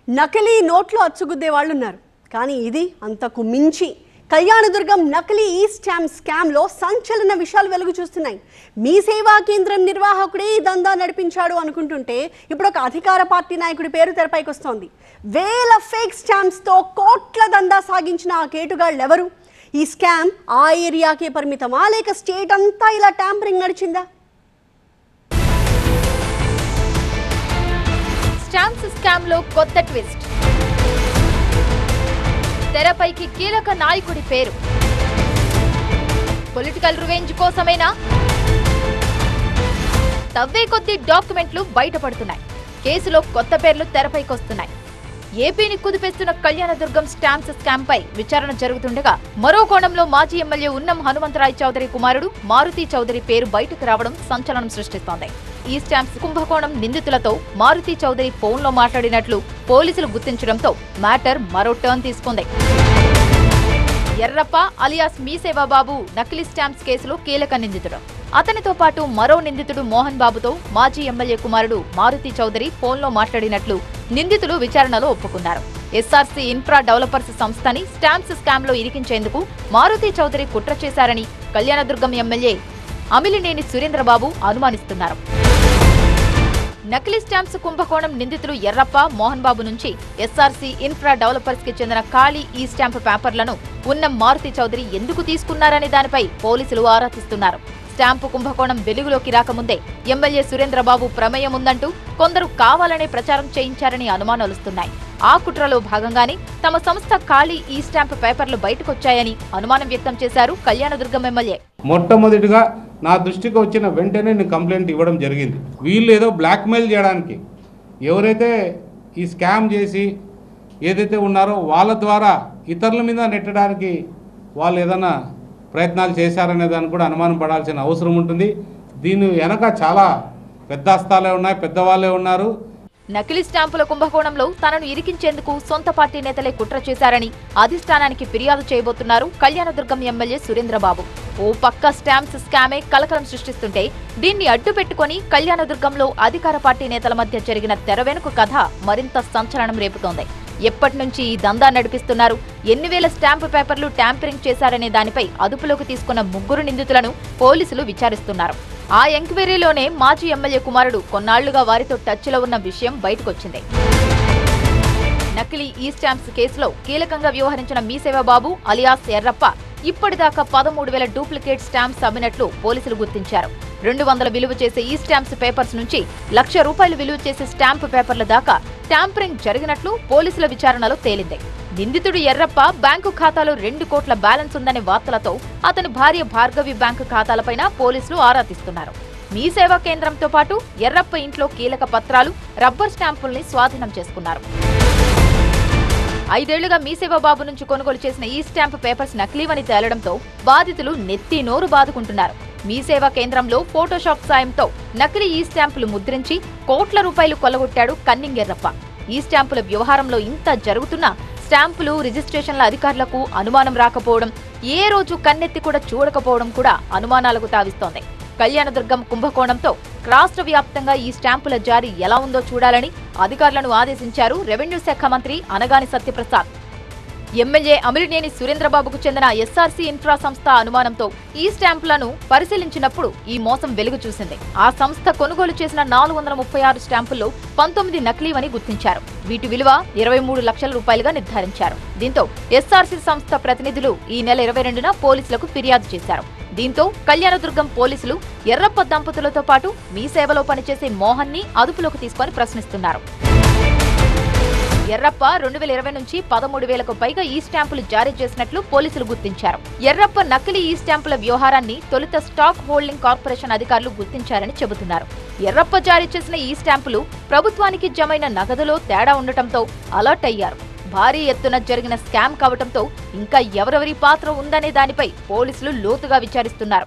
నకిలీ నోట్లో అచ్చుగుద్దే వాళ్ళు ఉన్నారు. కానీ ఇది అంతకు మించి కళ్యాణదుర్గం నకిలీ ఈ స్కామ్లో సంచలన విషయాలు వెలుగు చూస్తున్నాయి. మీ సేవా కేంద్రం నిర్వాహకుడే ఈ దందా నడిపించాడు అనుకుంటుంటే ఇప్పుడు ఒక అధికార పార్టీ నాయకుడి పేరు తెరపైకి వస్తోంది. వేల ఫేక్ స్టాంప్స్తో కోట్ల దందా సాగించిన ఆ కేటుగాళ్ళు ఎవరు? ఈ స్కామ్ ఆ ఏరియాకే పరిమితమా లేక స్టేట్ అంతా ఇలా ట్యాంపరింగ్ నడిచిందా? స్టాంప్స్ స్కామ్ లో కొత్త ట్విస్ట్. తెరపైకి కీలక నాయకుడి పేరు. Political revenge కోసమేనా? తవ్వే కొద్ది డాక్యుమెంట్లు బయటపడుతున్నాయి. కేసులో కొత్త పేర్లు తెరపైకి వస్తున్నాయి. ఏపీని కుదిపేస్తున్న కళ్యాణదుర్గం స్టాంప్స్ స్కామ్ పై విచారణ జరుగుతుండగా మరో కోణంలో మాజీ ఎమ్మెల్యే ఉన్నం హనుమంతరాయ్ చౌదరి కుమారుడు మారుతి చౌదరి పేరు బయటకు రావడం సంచలనం సృష్టిస్తోంది. ఈ స్టాంప్స్ కుంభకోణం నిందితులతో మారుతి చౌదరి ఫోన్లో మాట్లాడినట్లు పోలీసులు గుర్తించడంతో మ్యాటర్ మరో టర్న్ తీసుకుంది. ఎర్రప్ప అలియాస్ మీసేవా బాబు నకిలీ స్టాంప్స్ కేసులో కీలక నిందితుడు. అతనితో పాటు మరో నిందితుడు మోహన్ బాబుతో మాజీ ఎమ్మెల్యే కుమారుడు మారుతి చౌదరి ఫోన్లో మాట్లాడినట్లు నిందితులు విచారణలో ఒప్పుకున్నారు. ఎస్ఆర్సీ ఇన్ఫ్రా డెవలపర్స్ సంస్థని స్టాంప్స్ స్కామ్ లో ఇరికించేందుకు మారుతి చౌదరి కుట్ర చేశారని కళ్యాణదుర్గం ఎమ్మెల్యే అమిలినేని సురేంద్రబాబు అనుమానిస్తున్నారు. నకిలీ స్టాంప్స్ కుంభకోణం నిందితులు ఎర్రప్ప మోహన్ బాబు నుంచి ఎస్ఆర్సీ ఇన్ఫ్రా డెవలపర్స్ కి చెందిన ఖాళీ ఈ స్టాంప్ పేపర్లను ఉన్న మారుతి చౌదరి ఎందుకు తీసుకున్నారనే దానిపై పోలీసులు ఆరా తీస్తున్నారు. స్టాంపు కుంభకోణం వెలుగులోకి రాకముందే ఎమ్మెల్యే సురేంద్రబాబు ప్రమేయం ఉందంటూ కొందరు కావాలనే ప్రచారం చేయించారని అనుమానాలుస్తున్నాయి. ఆ కుట్రలో భాగంగానే తమ సంస్థ ఖాళీ ఈ స్టాంప్ పేపర్లు బయటకొచ్చాయని అనుమానం వ్యక్తం చేశారు కళ్యాణదుర్గం ఎమ్మెల్యే. మొట్టమొదటిగా నా దృష్టికి వచ్చిన వెంటనే నేను కంప్లైంట్ ఇవ్వడం జరిగింది. వీళ్ళు ఏదో బ్లాక్మెయిల్ చేయడానికి, ఎవరైతే ఈ స్కామ్ చేసి ఏదైతే ఉన్నారో వాళ్ళ ద్వారా ఇతరుల మీద నెట్టడానికి వాళ్ళు ఏదైనా ప్రయత్నాలు చేశారనే దాన్ని కూడా అనుమానం పడాల్సిన అవసరం ఉంటుంది. దీని వెనక చాలా పెద్ద హస్తాలే ఉన్నాయి, పెద్దవాళ్ళే ఉన్నారు. నకిలీ స్టాంపుల కుంభకోణంలో తనను ఇరికించేందుకు సొంత పార్టీ నేతలే కుట్ర చేశారని అధిష్టానానికి ఫిర్యాదు చేయబోతున్నారు కళ్యాణదుర్గం ఎమ్మెల్యే సురేంద్రబాబు. ఓ పక్క స్టాంప్స్ స్కామే కలకలం సృష్టిస్తుంటే దీన్ని అడ్డు పెట్టుకుని కళ్యాణదుర్గంలో అధికార పార్టీ నేతల మధ్య జరిగిన తెరవెనుక కథ మరింత సంచలనం రేపుతోంది. ఎప్పటి నుంచి ఈ దందా నడిపిస్తున్నారు, ఎన్ని వేల స్టాంపు పేపర్లు ట్యాంపరింగ్ చేశారనే దానిపై అదుపులోకి తీసుకున్న ముగ్గురు నిందితులను పోలీసులు విచారిస్తున్నారు. ఆ ఎంక్వైరీలోనే మాజీ ఎమ్మెల్యే కుమారుడు కొన్నాళ్లుగా వారితో టచ్లో ఉన్న విషయం బయటకొచ్చింది. నకిలీ ఈ స్టాంప్స్ కేసులో కీలకంగా వ్యవహరించిన మీసేవా బాబు అలియాస్ ఎర్రప్ప ఇప్పటిదాకా 13,000 డూప్లికేట్ స్టాంప్స్ అమ్మినట్లు పోలీసులు గుర్తించారు. 200 విలువ చేసే ఈ స్టాంప్స్ పేపర్స్ నుంచి ₹1,00,000 విలువ చేసే స్టాంపు పేపర్ల దాకా ట్యాంపరింగ్ జరిగినట్లు పోలీసుల విచారణలో తేలింది. నిందితుడు ఎర్రప్ప బ్యాంకు ఖాతాలో 2 కోట్ల బ్యాలెన్స్ ఉందనే వార్తలతో అతని భార్య భార్గవి బ్యాంకు ఖాతాలపైన పోలీసులు ఆరా తీస్తున్నారు. మీ సేవా కేంద్రంతో పాటు ఎర్రప్ప ఇంట్లో కీలక పత్రాలు, రబ్బర్ స్టాంపుల్ని స్వాధీనం చేసుకున్నారు. 5 ఏళ్లుగా మీసేవా బాబు నుంచి కొనుగోలు చేసిన ఈ స్టాంప్ పేపర్స్ నకిలీవని తేలడంతో బాధితులు నెత్తి నోరు బాదుకుంటున్నారు. మీ సేవా కేంద్రంలో ఫోటోషాప్ సాయంతో నకిలీ ఈ స్టాంపులు ముద్రించి కోట్ల రూపాయలు కొల్లగొట్టాడు కన్నింగ్ ఎర్రప్ప. ఈ స్టాంపుల వ్యవహారంలో ఇంత జరుగుతున్నా స్టాంపులు రిజిస్ట్రేషన్ల అధికారులకు అనుమానం రాకపోవడం, ఏ రోజు కన్నెత్తి కూడా చూడకపోవడం కూడా అనుమానాలకు తావిస్తోంది. కళ్యాణదుర్గం కుంభకోణంతో రాష్ట్ర వ్యాప్తంగా ఈ స్టాంపుల జారీ ఎలా ఉందో చూడాలని అధికారులను ఆదేశించారు రెవెన్యూ శాఖ మంత్రి అనగాని సత్యప్రసాద్. ఎమ్మెల్యే అమిలినేని సురేంద్రబాబుకు చెందిన ఎస్ఆర్సీ ఇన్ఫ్రా సంస్థ అనుమానంతో ఈ స్టాంపులను పరిశీలించినప్పుడు ఈ మోసం వెలుగు చూసింది. ఆ సంస్థ కొనుగోలు చేసిన 436 స్టాంపుల్లో 19 నకిలీవని గుర్తించారు. వీటి విలువ 23 లక్షల రూపాయలుగా నిర్ధారించారు. దీంతో ఎస్ఆర్సీ సంస్థ ప్రతినిధులు ఈ నెల 22న పోలీసులకు ఫిర్యాదు చేశారు. దీంతో కళ్యాణదుర్గం పోలీసులు ఎర్రప్ప దంపతులతో పాటు మీ సేవలో పనిచేసే మోహన్ ని అదుపులోకి తీసుకొని ప్రశ్నిస్తున్నారు. ఎర్రప్ప 2020 నుంచి 13,000కు పైగా ఈ స్టాంపులు జారీ చేసినట్లు పోలీసులు గుర్తించారు. ఎర్రప్ప నకిలీ ఈ స్టాంపుల వ్యవహారాన్ని తొలుత స్టాక్ హోల్డింగ్ కార్పొరేషన్ అధికారులు గుర్తించారని చెబుతున్నారు. ఎర్రప్ప జారీ చేసిన ఈ స్టాంపులు ప్రభుత్వానికి జమైన నగదులో తేడా ఉండటంతో అలర్ట్ అయ్యారు. భారీ ఎత్తున జరిగిన స్కామ్ కావడంతో ఇంకా ఎవరెవరి పాత్ర ఉందనే దానిపై పోలీసులు లోతుగా విచారిస్తున్నారు.